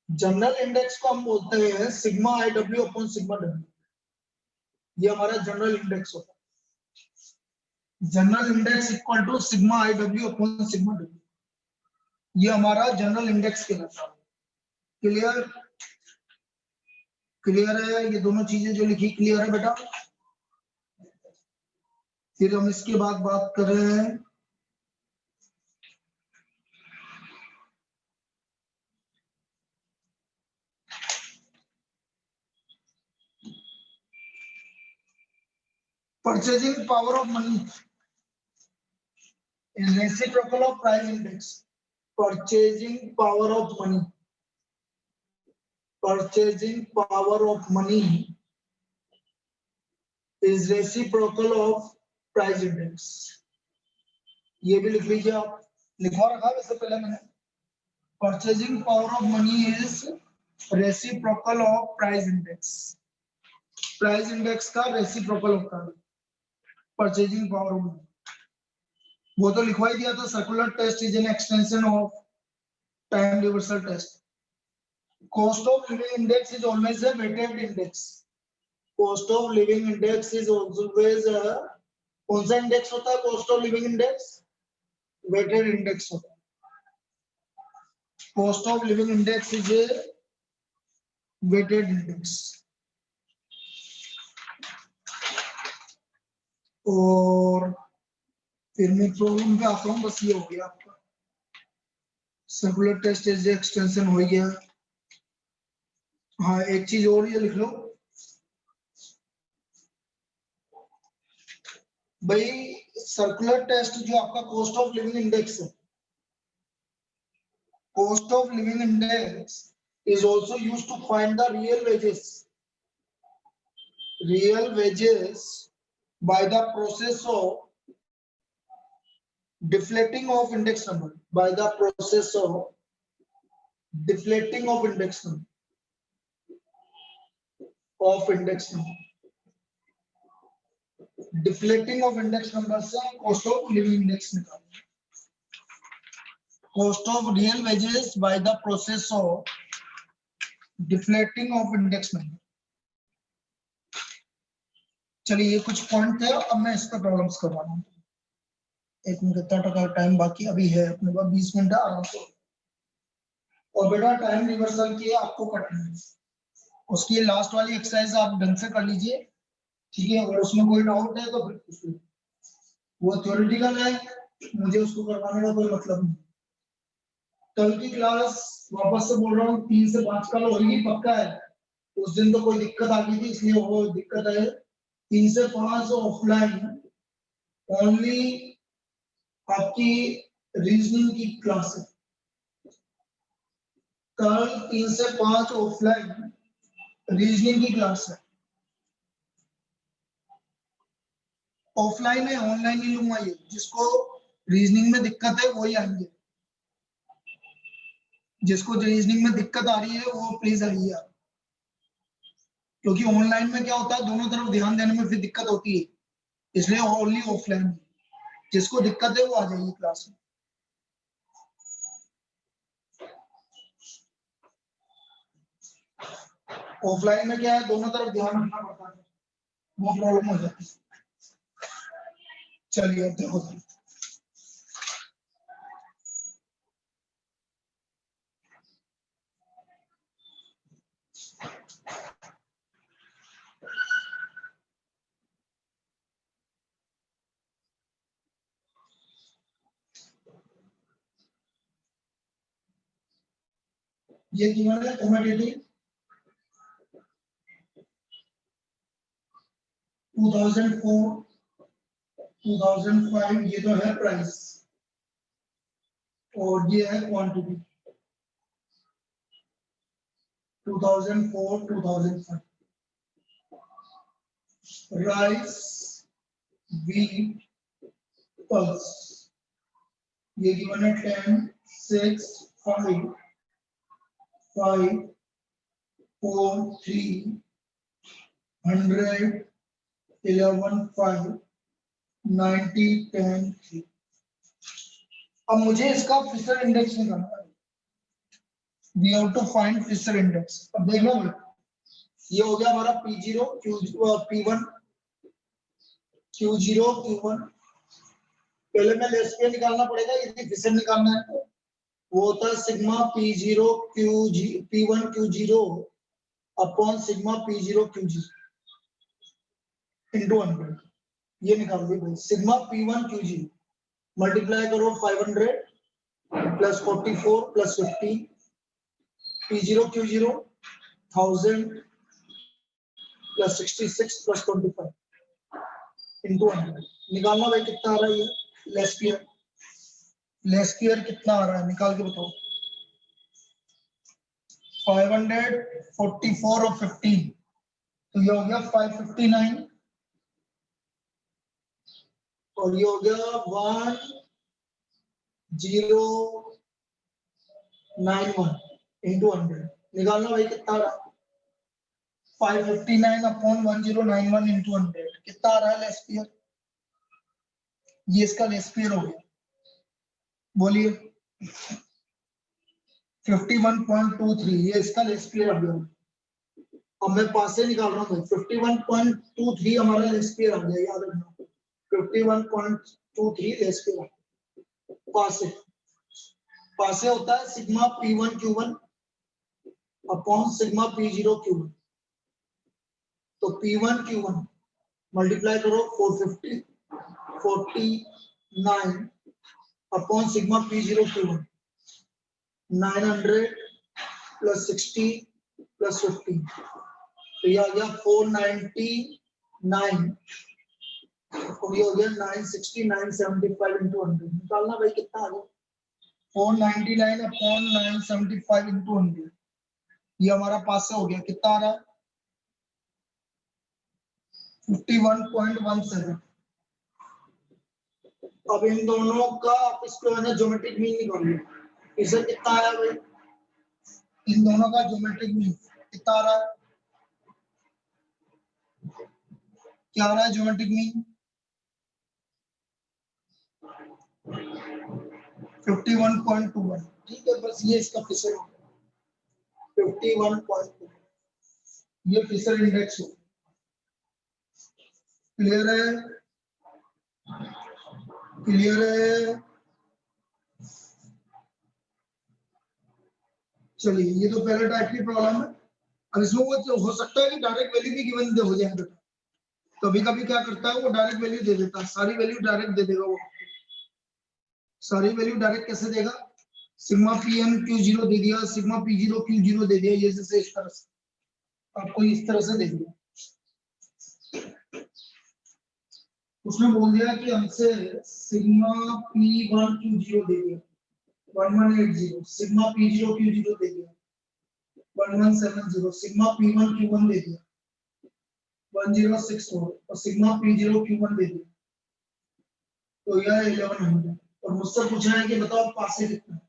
जनरल इंडेक्स को हम बोलते हैं sigma IW upon sigma W, ये हमारा जनरल इंडेक्स होता है। General index equal to sigma IW upon sigma W, ये हमारा जनरल इंडेक्स कहलाता है। क्लियर? क्लियर है? ये दोनों चीजें जो लिखी क्लियर है बेटा? फिर हम इसके बाद बात कर रहे हैं purchasing power of money is reciprocal of price index. Purchasing power of money, purchasing power of money is reciprocal of price index. ये भी लिख लीजिए आप, लिखवा रखा है वैसे पहले मैंने। Purchasing power of money is reciprocal of price index. Price index का reciprocal होता है purchasing power of money। वो तो लिखवा ही दिया था, circular test is an extension of time reversal test. Cost of living index is always a weighted index. Cost of living index is always a, कौन सा इंडेक्स होता है cost of living index? Weighted index होता है। Cost of living index is a weighted index. और फिर मैं problem पे आता हूँ, बस ये हो गया आपका सर्कुलर टेस्ट इज एक्सटेंशन हो गया। हाँ एक चीज और ये लिख लो भाई, सर्कुलर टेस्ट जो आपका कॉस्ट ऑफ लिविंग इंडेक्स है, cost of living index is also used to find the real wages by the process of deflating of index number, by the process of deflating of index number, deflating of index number से cost of living index निकालना। Cost of real wages by the process of deflating of index number। चलिए ये कुछ point थे, अब मैं इस पर प्रॉब्लम्स करवा रहा हूँ। एक मिनट कितना टाइम बाकी अभी है अपने पास, 20 मिनट है आराम से। और बेटा टाइम रिवर्सल की आपको करनी है, उसकी लास्ट वाली एक्सरसाइज आप ढंग से कर लीजिए, ठीक है? अगर उसमें कोई डाउट है तो फिर पूछ लो, वो थ्योरेटिकल है, मुझे उसको करवाने का कोई मतलब नहीं। कल की क्लास वापस से बोल रहा हूँ 3 से 5 कल होगी पक्का है। उस दिन तो कोई दिक्कत आ गई थी इसलिए वो दिक्कत है। 3 से 5 ऑफलाइन ओनली आपकी रीजनिंग की क्लास है। कल 3 से 5 ऑफलाइन रीजनिंग की क्लास है। ऑफलाइन है, ऑनलाइन ही लूंगा ये, जिसको रीजनिंग में दिक्कत है वही आएंगे, जिसको रीजनिंग में दिक्कत आ रही है वो प्लीज आइए आप, क्योंकि ऑनलाइन में क्या होता है दोनों तरफ ध्यान देने में फिर दिक्कत होती है, इसलिए ओनली ऑफलाइन। जिसको दिक्कत है वो आ जाइए क्लास में। ऑफलाइन में क्या है दोनों तरफ ध्यान रखना पड़ता है, वो प्रॉब्लम हो जाती है। चलिए अब देखो, ये गिवन है कमोडिटी 2004 2005, ये जो है प्राइस, और ये है क्वांटिटी 2004 2005। राइस, wheat, pulse, ये गिवन है 10 6 5 5 4 3 100 11 5 90 10 3। अब मुझे इसका फिशर इंडेक्स निकालना है। We have to find Fisher index. अब देखो ये हो गया हमारा P0 P1 Q0 Q1। पहले मैं लेस्पियर निकालना पड़ेगा, यदि फिशर निकालना है तो वो होता है sigma P0 P1 Q0 upon sigma P0 Q0 into 100। ये निकाल दी भाई, सिग्मा P1 Q0 मल्टीप्लाई करो 500 plus 44 plus 50 P0 Q0 1000 plus 66 plus 25 into 100। निकालना भाई कितना आ रहा है ये लेस्पियर। लेस्पियर कितना आ रहा है निकाल के बताओ। 500 44 और 15 तो ये हो गया 559 और ये हो गया 1091 इंटू 100। निकालना भाई कितना आ रहा है 559 अपॉन 1091 इंटू 100 कितना आ रहा है लेस्पियर। ये इसका लेस्पियर हो गया, बोलिए 51.23, ये इसका लेस्पियर आ गया। अब मैं पास से निकाल रहा हूँ 51.23 हमारा लेस्पियर आ गया, याद रखना 51.23 लेस्पियर पास से होता है sigma P1 Q1 upon sigma P0 Q1। तो P1 Q1 मल्टीप्लाई करो 450 49 upon sigma P0 Q1 900 plus 60 plus 15 तो ये आ गया 499 और ये हो गया 960 975 इंटू 100। निकालना भाई कितना आ गया 499 अपॉन 975 इंटू 100। ये हमारा पास से हो गया, कितना आ रहा है 51.17। अब इन दोनों का आपस में ज्योमेट्रिक मीन निकालिए। इसे कितना आया भाई, इन दोनों का ज्योमेट्रिक मीन कितना आ रहा है, क्या आ रहा है ज्योमेट्रिक मीन 51.21। ठीक है, बस ये इसका फिशर हो गया 51.2, ये फिशर इंडेक्स हो। क्लियर है, क्लियर है। चलिए, ये तो पहले टाइप की प्रॉब्लम है। अब इसमें वो हो सकता है कि डायरेक्ट वैल्यू भी गिवन हो जाए, कभी कभी क्या करता है वो डायरेक्ट वैल्यू दे देता है, सारी वैल्यू डायरेक्ट दे देगा वो। सारी वैल्यू डायरेक्ट कैसे देगा, सिग्मा Pm Q0 दे दिया, सिग्मा P0 Q0 दे दिया, ये जैसे इस तरह से आपको इस तरह से दे दिया। उसने बोल दिया कि हमसे सिग्मा P1 Q0 दे दिया 1180, सिग्मा P0 Q0 दे दिया 1170, सिग्मा P1 Q1 दे दिया 1064 और सिग्मा P0 Q1 दे दिया तो यह 1100। और मुझसे पूछा है कि बताओ पासे कितना है।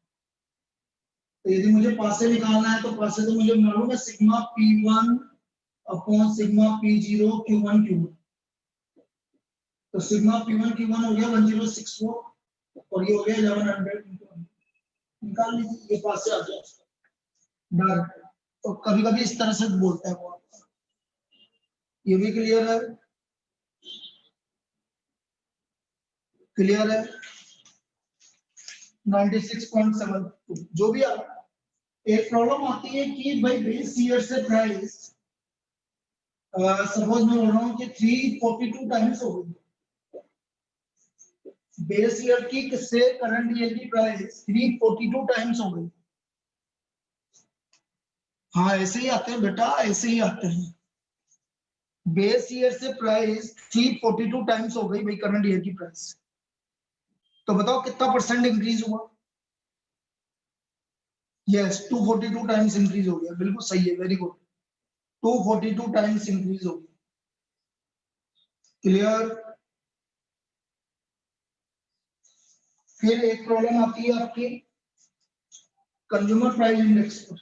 तो यदि मुझे पासे निकालना है तो पासे तो मुझे मालूम है sigma P1 upon sigma P0 Q1 Q1। तो सिग्मा P1 Q1 हो गया 1064 और ये हो गया 1100 निकाल लीजिए, ये पास से आ गया डायरेक्ट। तो कभी कभी इस तरह से बोलता है वो। ये भी क्लियर है, क्लियर है 96.72 जो भी आ रहा है। एक प्रॉब्लम आती है कि भाई बेस ईयर से प्राइस सपोज मैं बोल रहा हूँ कि 342 टाइम्स हो गई, बेस ईयर की से करंट ईयर की प्राइस 342 टाइम्स हो गई। हाँ ऐसे ही आते हैं बेटा, ऐसे ही आते हैं। बेस ईयर से प्राइस 342 टाइम्स हो गई भाई करंट ईयर की प्राइस। तो बताओ कितना परसेंट इंक्रीज हुआ? यस 242 टाइम्स इंक्रीज हो गया, बिल्कुल सही है, वेरी गुड। 242 टाइम्स इंक्रीज हो गया। क्लियर? फिर एक प्रॉब्लम आती है आपकी कंज्यूमर प्राइस इंडेक्स पर।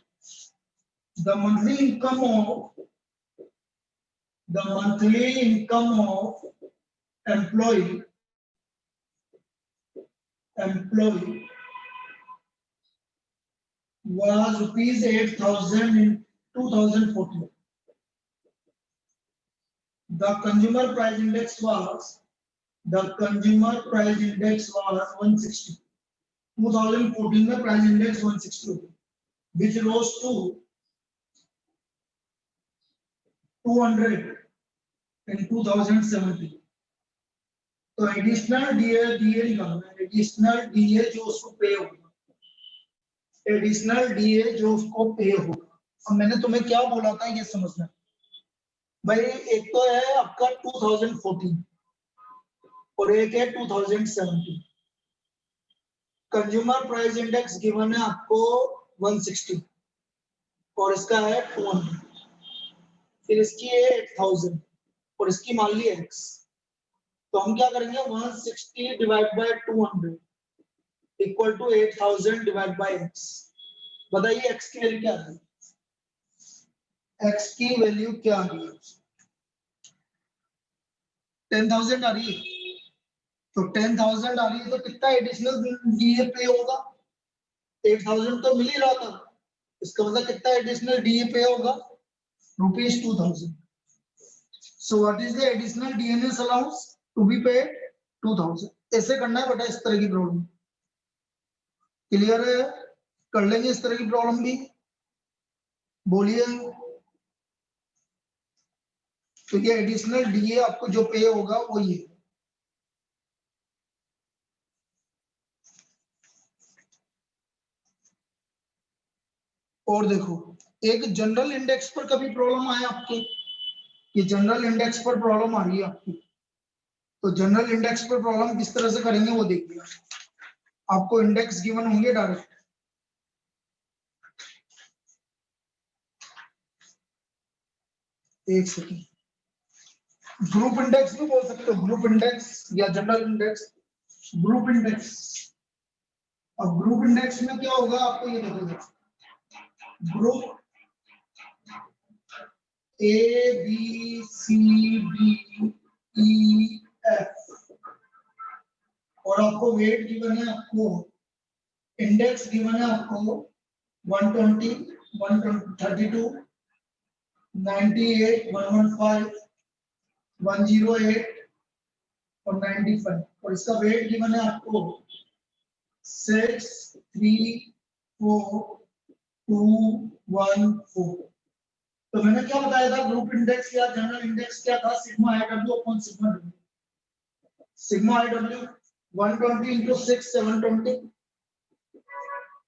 The monthly income of employ was rupees 8,000 in 2014. The consumer price index was 160. 2014 में price index 160 which rose to 200 in 2017. तो एडिशनल डीए निकालना है, एडिशनल डीए जो उसको पे होगा, एडिशनल डीए जो उसको पे होगा। अब मैंने तुम्हें क्या बोला था ये समझना भाई। एक तो है आपका 2014 और एक है 2017। कंज्यूमर प्राइस इंडेक्स गिवन है आपको 160 और इसका है 200, फिर इसकी है 8000 और इसकी मान ली x। तो हम क्या करेंगे 160 divide by 200 equal to 8000 divide by x। बताइए x की वैल्यू क्या आ रही है? x की वैल्यू क्या आ रही है? 10,000 आ रही है। तो 10,000 आ रही है तो कितना एडिशनल डीए पे होगा? 8,000 तो मिल ही रहा था, इसका मतलब कितना एडिशनल डीए पे होगा? Rupees 2,000। So what is the additional DNS allowance to be paid? 2,000। ऐसे करना है बेटा इस तरह की प्रॉब्लम। क्लियर है? कर लेंगे इस तरह की प्रॉब्लम भी। बोलिए। तो ये एडिशनल डीए आपको जो पे होगा वो ये। और देखो एक जनरल इंडेक्स पर कभी प्रॉब्लम आए आपके? ये जनरल इंडेक्स पर प्रॉब्लम आ रही है आपकी, तो जनरल इंडेक्स पर प्रॉब्लम किस तरह से करेंगे वो देखिए। आपको इंडेक्स गिवन होंगे डायरेक्ट। एक सेकेंड, ग्रुप इंडेक्स भी बोल सकते हो, ग्रुप इंडेक्स या जनरल इंडेक्स। ग्रुप इंडेक्स, अब ग्रुप इंडेक्स में क्या होगा आपको ये देखो, group A B C D E F और आपको वेट गिवन है, आपको इंडेक्स गिवन है आपको 120, 132, 98, 115, 108 और 95 और इसका वेट गिवन है आपको 6, 3, 4, 2, 1, 4। तो मैंने क्या बताया था ग्रुप इंडेक्स या जनरल इंडेक्स क्या था? Sigma I W upon sigma W. Sigma I W 120 into 6 720,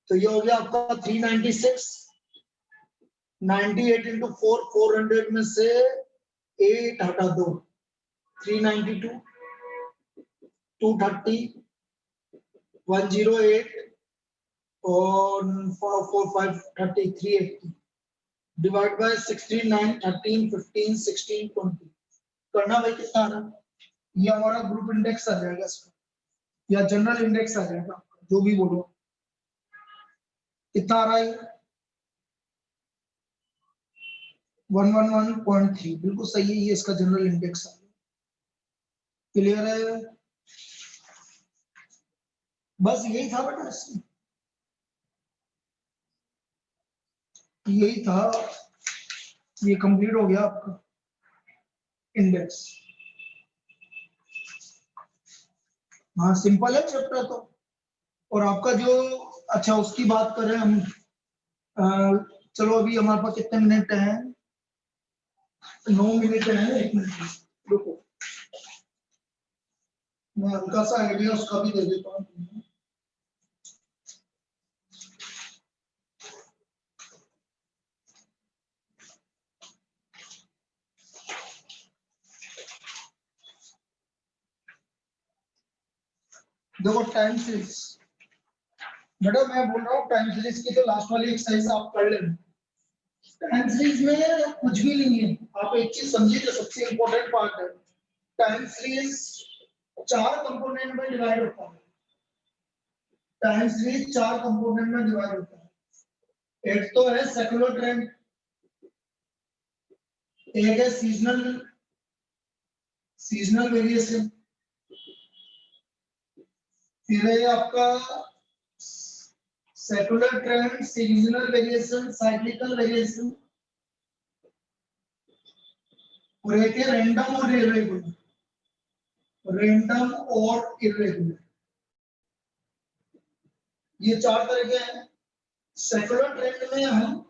तो ये हो गया आपका 396। 98 इंटू 4 400 में से 8 हटा दो 392, 230, 108 और 4 4 5 30 380 डिवाइड बाय 16 9 13 15 16 20। करना भाई कितना आ रहा है? ये हमारा ग्रुप इंडेक्स आ जाएगा इसका, या जनरल इंडेक्स आ जाएगा, जो भी बोलो। कितना आ रहा है? 111.3, बिल्कुल सही है, ये इसका जनरल इंडेक्स आ गया। क्लियर है? बस यही था बेटा इसमें, यही था, ये कंप्लीट हो गया आपका इंडेक्स। हाँ सिंपल है चैप्टर तो। और आपका जो, अच्छा उसकी बात करें हम, चलो अभी हमारे पास कितने मिनट हैं? 9 मिनट है, 1 मिनट रुको, मैं हल्का सा आइडिया उसका भी दे देता हूँ। देखो टाइम सीरीज, बेटा मैं बोल रहा हूँ टाइम सीरीज की तो लास्ट वाली एक्सरसाइज आप कर लेना। टाइम सीरीज में कुछ भी नहीं है, आप एक चीज समझिए जो सबसे इंपॉर्टेंट पार्ट है। टाइम सीरीज 4 कंपोनेंट में डिवाइड होता है। टाइम सीरीज 4 कंपोनेंट में डिवाइड होता है। एक तो है सेकुलर ट्रेंड, एक है सीजनल वेरिएशन, फिर है आपका secular trend, seasonal variation, cyclical variation, और एक है रैंडम और इरेगुलर। रैंडम और इरेगुलर, ये 4 तरह के हैं। सेकुलर ट्रेंड में हम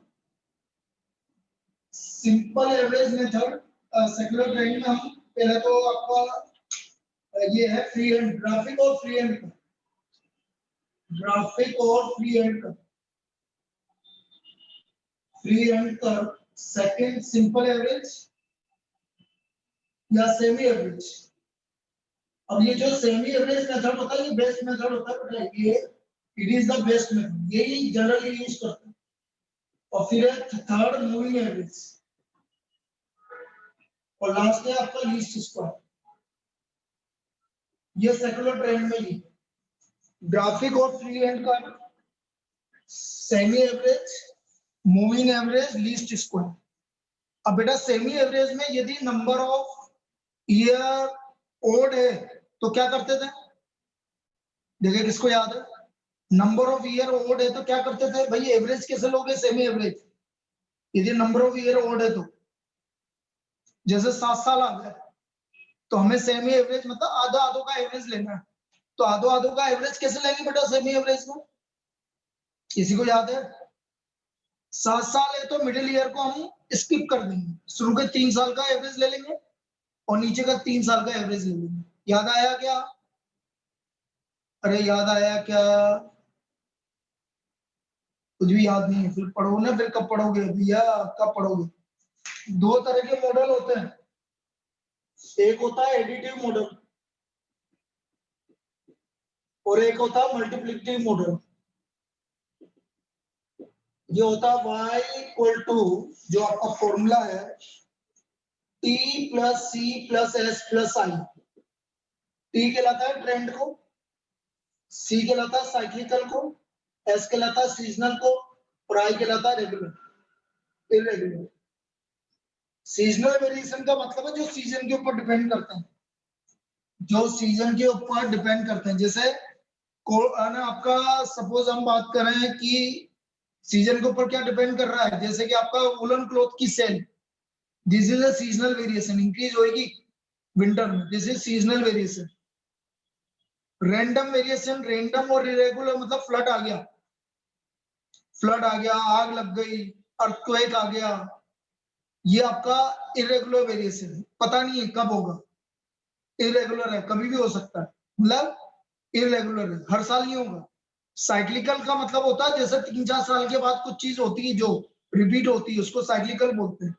simple average method, secular trend में हम पहले तो आपका ये है फ्री हैंड ग्राफिक और फ्री हैंड का, ग्राफिक और फ्री हैंड का, फ्री हैंड का। सेकंड सिंपल एवरेज या सेमी एवरेज। अब ये जो सेमी एवरेज मेथड होता है ये बेस्ट मेथड होता है, मतलब ये it is the best method, यही जनरली यूज करते हैं। और फिर है थर्ड मूविंग एवरेज, और लास्ट है आपका लीस्ट स्क्वायर। ये सेकुलर ट्रेंड में ही ग्राफिक और फ्री हैंड का, semi average, moving average, least square. अब बेटा सेमी एवरेज में यदि नंबर ऑफ ईयर ओड है तो क्या करते थे, देखिए किसको याद है, नंबर ऑफ ईयर ओड है तो क्या करते थे भाई, एवरेज कैसे लोगे सेमी एवरेज, यदि नंबर ऑफ ईयर ओड है तो जैसे 7 साल आ गए तो हमें सेमी एवरेज मतलब आधो आधो का एवरेज लेना है, तो आधो आधो का एवरेज कैसे लेंगे बेटा सेमी एवरेज में, किसी को याद है, 7 साल है तो मिडिल ईयर को हम स्किप कर देंगे, शुरू के 3 साल का एवरेज ले लेंगे और नीचे का 3 साल का एवरेज ले लेंगे। याद आया क्या, अरे याद आया क्या, कुछ भी याद नहीं है, फिर पढ़ो ना, फिर कब पढ़ोगे भैया, कब पढ़ोगे। 2 तरह के मॉडल होते हैं, एक होता है एडिटिव मॉडल और एक होता है मल्टीप्लिकेटिव मॉडल। ये होता है y इक्वल टू, जो आपका फॉर्मूला है, t plus C plus S plus I. t कहलाता है ट्रेंड को, c कहलाता है साइक्लिकल को, s कहलाता है सीजनल को, और i कहलाता है रेगुलर इरेगुलर। सीजनल वेरिएशन का मतलब है जो सीजन के ऊपर डिपेंड करते हैं, जो सीजन के ऊपर डिपेंड करते हैं। जैसे ना आपका सपोज हम बात कर रहे हैं कि सीजन के ऊपर क्या डिपेंड कर रहा है, जैसे कि आपका वुलन क्लॉथ की sale, this is a seasonal variation, increase होगी विंटर में, this is seasonal variation. Random variation, random और इरेगुलर मतलब फ्लड आ गया, फ्लड आ गया, आग लग गई, अर्थक्वेक आ गया, ये आपका इरेगुलर वेरिएशन है, पता नहीं है कब होगा, इरेगुलर है, कभी भी हो सकता है, मतलब इरेगुलर है, हर साल नहीं होगा। साइक्लिकल का मतलब होता है जैसे 3-4 साल के बाद कुछ चीज होती है जो रिपीट होती है, उसको साइक्लिकल बोलते हैं।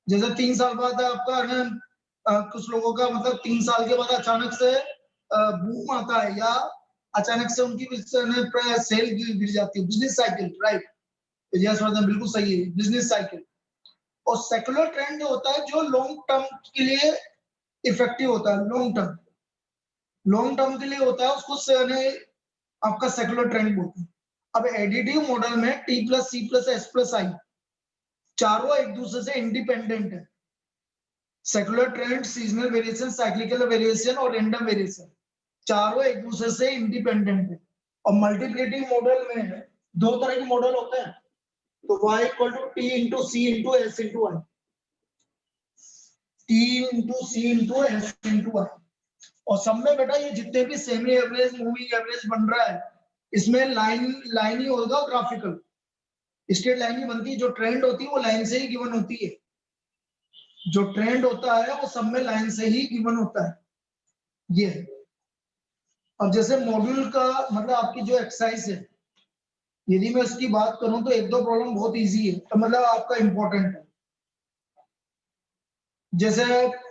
जैसे 3 साल बाद आपका है कुछ लोगों का मतलब 3 साल के बाद अचानक से बूम आता है, या अचानक से उनकी सेल गिर जाती है, बिजनेस साइकिल, राइट, यस बिल्कुल सही है, बिजनेस साइकिल। और सेकुलर ट्रेंड जो होता है जो लॉन्ग टर्म के लिए इफेक्टिव होता है, लॉन्ग टर्म के लिए होता है, उसको आपका सेकुलर ट्रेंड बोलते हैं। अब एडिटिव मॉडल में t plus C plus S plus I चारों एक दूसरे से इंडिपेंडेंट है, secular trend, seasonal variation, cyclical variation और रैंडम वेरिएशन, चारों एक दूसरे से इंडिपेंडेंट है। और मल्टीप्लिकेटिव मॉडल में 2 तरह के मॉडल होते हैं, तो y equal to T into C into S into I, T into C into S into I. और सब में बेटा ये जितने भी सेमी एवरेज, मूविंग एवरेज बन रहा है, इसमें लाइन ही होगा, ग्राफिकल स्ट्रेट लाइन ही बनती है, जो ट्रेंड होती है वो लाइन से ही गिवन होती है, जो ट्रेंड होता है वो सब में लाइन से ही गिवन होता है, ये है। अब जैसे मॉड्यूल का मतलब आपकी जो एक्सरसाइज है, यदि मैं इसकी बात करूं तो 1-2 प्रॉब्लम बहुत इजी है, तो मतलब आपका इंपॉर्टेंट है। जैसे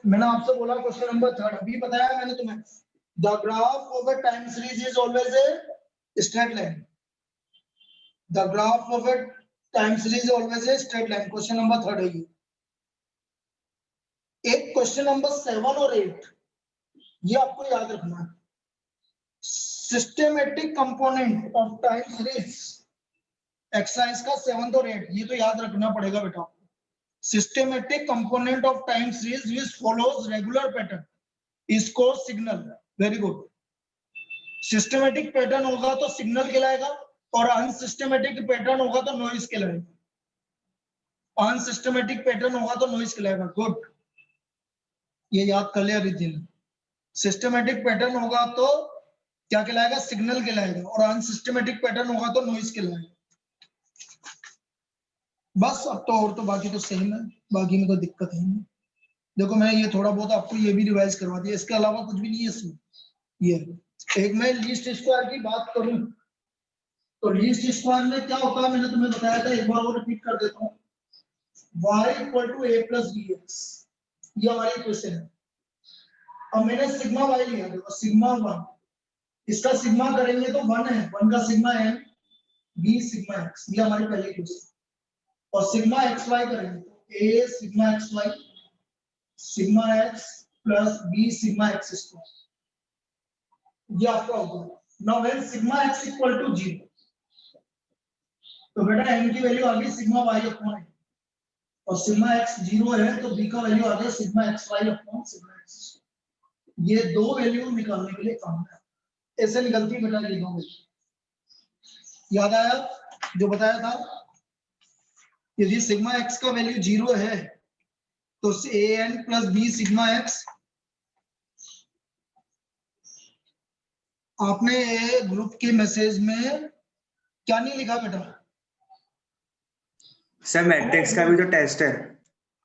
मैंने आपसे बोला क्वेश्चन नंबर 3 अभी बताया मैंने तुम्हें, The graph of a time series is always a straight line. The graph of a time series is always a straight line. Question number 3 है ये. एक क्वेश्चन नंबर 7 और 8 ये आपको याद रखना है. Systematic component of time series exercise का 7 और 8 ये तो याद रखना पड़ेगा बेटा. Systematic component of time series which follows regular pattern is called signal. Very good. Systematic pattern होगा तो सिग्नल कहलाएगा और अनसिस्टेमेटिक पैटर्न होगा तो नॉइज कहलाएगा. अनसिस्टेमेटिक पैटर्न होगा तो नॉइज कहलाएगा. गुड, ये याद कर लिया रिद्धि ने. सिस्टेमेटिक पैटर्न होगा तो क्या कहलाएगा? सिग्नल कहलाएगा. और अनसिस्टेमेटिक पैटर्न होगा तो नॉइज कहलाएगा. बस अब तो और तो बाकी तो सेम है, बाकी में कोई दिक्कत है नहीं. देखो मैं ये थोड़ा बहुत आपको ये भी रिवाइज करवा दिया, इसके अलावा कुछ भी नहीं है इसमें. ये एक मैं लीस्ट स्क्वायर की बात करूं तो लीस्ट स्क्वायर में क्या होता है मैंने तुम्हें बताया था, एक बार और रिपीट कर देता हूं. y equal to a plus bx ये हमारी इक्वेशन है. अब मैंने सिग्मा y लिया, देखो सिग्मा 1, इसका सिग्मा करेंगे तो 1 है, 1 का sigma n, b sigma x, ये हमारी पहली इक्वेशन. और सिग्मा xy करेंगे तो a sigma xy sigma x plus b sigma x square, ये आपका होगा. Now when sigma x equal to 0 तो बेटा n की वैल्यू आ गई सिग्मा y अपॉन n, और सिग्मा x 0 है तो b का वैल्यू आ गया sigma xy upon sigma x. ये दो वैल्यू निकालने के लिए काम है. ऐसे निकलती बेटा ये दो वैल्यू. याद आया जो बताया था? यदि सिग्मा x का वैल्यू 0 है तो an plus b sigma x. आपने ग्रुप के मैसेज में क्या नहीं लिखा बेटा? सर मैट्रिक्स का भी तो टेस्ट है.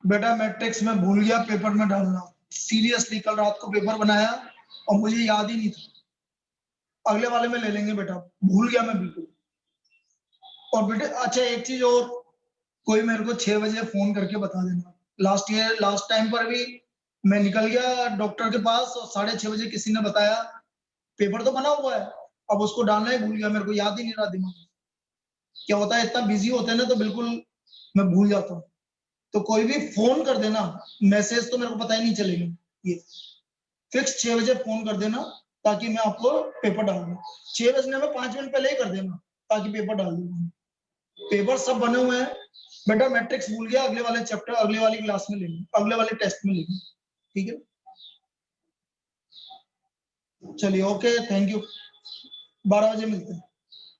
बेटा मैट्रिक्स में भूल गया पेपर में डालना. सीरियसली कल रात को पेपर बनाया और मुझे याद ही नहीं था. अगले वाले में ले लेंगे बेटा, भूल गया मैं बिल्कुल. और बेटे अच्छा एक चीज और, कोई मेरे को 6 बजे फोन करके बता देना. लास्ट टाइम पर भी मैं निकल गया डॉक्टर के पास और 6:30 बजे किसी ने बताया पेपर तो बना हुआ है, अब उसको डालना ही भूल गया, मेरे को याद ही नहीं रहा दिमाग. क्या होता है इतना बिजी होते हैं ना तो बिल्कुल मैं भूल जाता हूँ. तो कोई भी फोन कर देना, मैसेज तो मेरे को पता ही नहीं चलेगा. ये फिक्स 6 बजे फोन कर देना ताकि मैं आपको पेपर डाल दूं. 6 बजने में 5 मिनट पहले ही कर देना ताकि पेपर डाल दूं. पेपर सब बने हुए हैं बेटा. मैट्रिक्स भूल गया, अगले वाले चैप्टर अगले वाली क्लास में लेंगे, अगले वाले टेस्ट में लेंगे. ठीक है चलिए ओके थैंक यू. 12 बजे मिलते हैं.